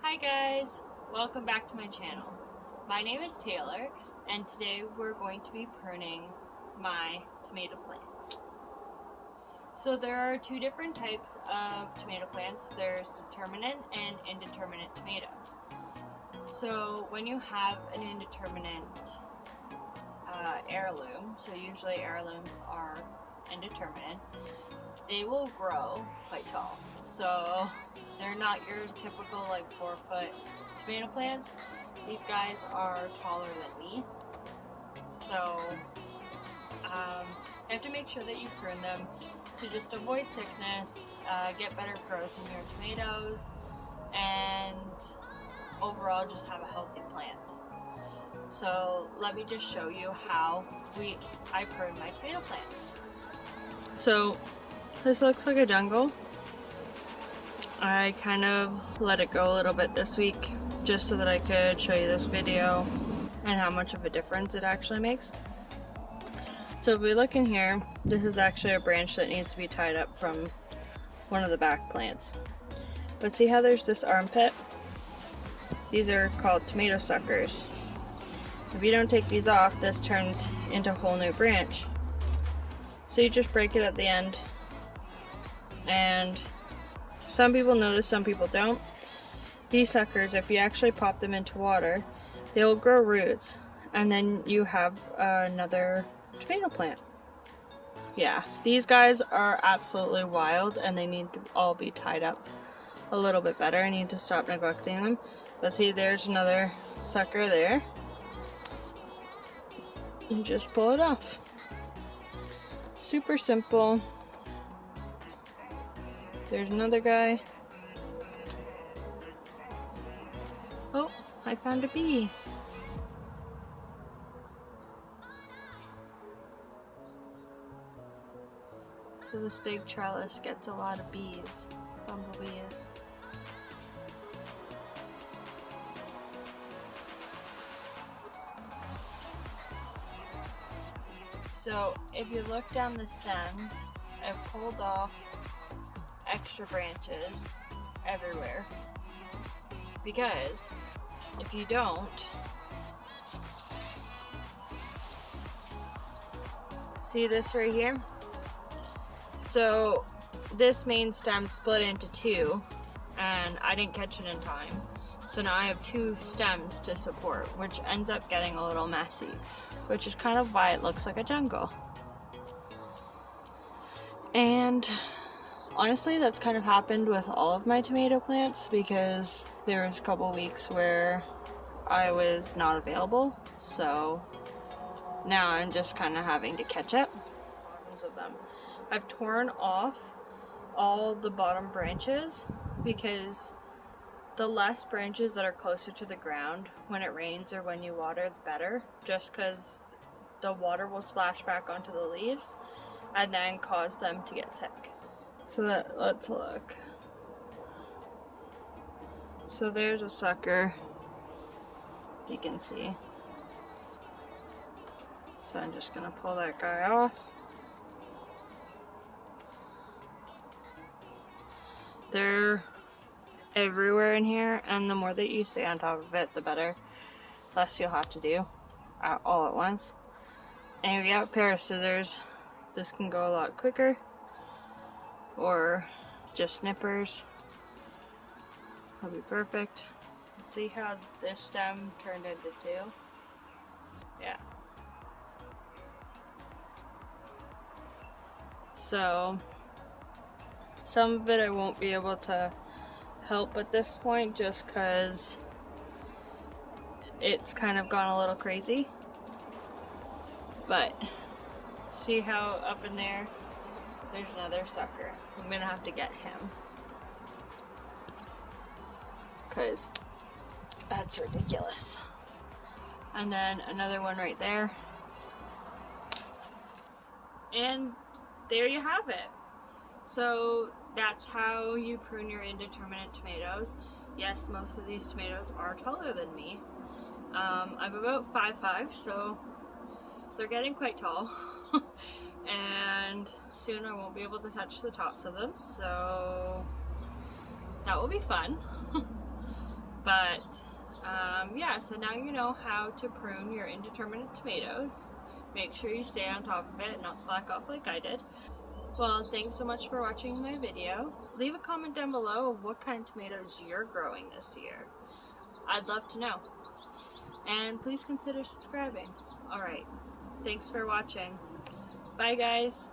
Hi guys, welcome back to my channel. My name is Taylor and today we're going to be pruning my tomato plants. So there are two different types of tomato plants. There's determinate and indeterminate tomatoes. So when you have an indeterminate heirloom, so usually heirlooms are indeterminate, they will grow quite tall. So they're not your typical like 4-foot tomato plants. These guys are taller than me. So you have to make sure that you prune them to just avoid sickness, get better growth in your tomatoes, and overall just have a healthy plant. So let me just show you how I prune my tomato plants. So this looks like a jungle. I kind of let it go a little bit this week just so that I could show you this video and how much of a difference it actually makes. So if we look in here, this is actually a branch that needs to be tied up from one of the back plants. But see how there's this armpit? These are called tomato suckers. If you don't take these off, this turns into a whole new branch. So you just break it at the end, and some people know this, some people don't. These suckers, if you actually pop them into water, they will grow roots, and then you have another tomato plant. Yeah, these guys are absolutely wild, and they need to all be tied up a little bit better. I need to stop neglecting them. But see, there's another sucker there. And just pull it off. Super simple. There's another guy. Oh, I found a bee. So this big trellis gets a lot of bees, bumblebees. So if you look down the stems, I've pulled off extra branches everywhere, because if you don't, see this right here? So this main stem split into two, and I didn't catch it in time. So now I have two stems to support, which ends up getting a little messy, which is kind of why it looks like a jungle. And honestly, that's kind of happened with all of my tomato plants, because there was a couple weeks where I was not available, so now I'm just kind of having to catch up. Bottoms of them. I've torn off all the bottom branches because the less branches that are closer to the ground when it rains or when you water, the better, just because the water will splash back onto the leaves and then cause them to get sick. So let's look. So there's a sucker, you can see. So I'm just gonna pull that guy off. They're everywhere in here, and the more that you stay on top of it, the better. Less you'll have to do all at once. And if you have a pair of scissors, this can go a lot quicker, or just snippers. That'll be perfect. See how this stem turned into two? Yeah. So some of it I won't be able to help at this point, just because it's kind of gone a little crazy. But see how up in there's another sucker. I'm gonna have to get him, because that's ridiculous. And then another one right there. And there you have it. So that's how you prune your indeterminate tomatoes. Yes, most of these tomatoes are taller than me. I'm about 5'5", so they're getting quite tall. And soon I won't be able to touch the tops of them, so that will be fun. But yeah, so now you know how to prune your indeterminate tomatoes. Make sure you stay on top of it and not slack off like I did. Well, thanks so much for watching my video. Leave a comment down below of what kind of tomatoes you're growing this year. I'd love to know. And please consider subscribing. Alright, thanks for watching. Bye guys!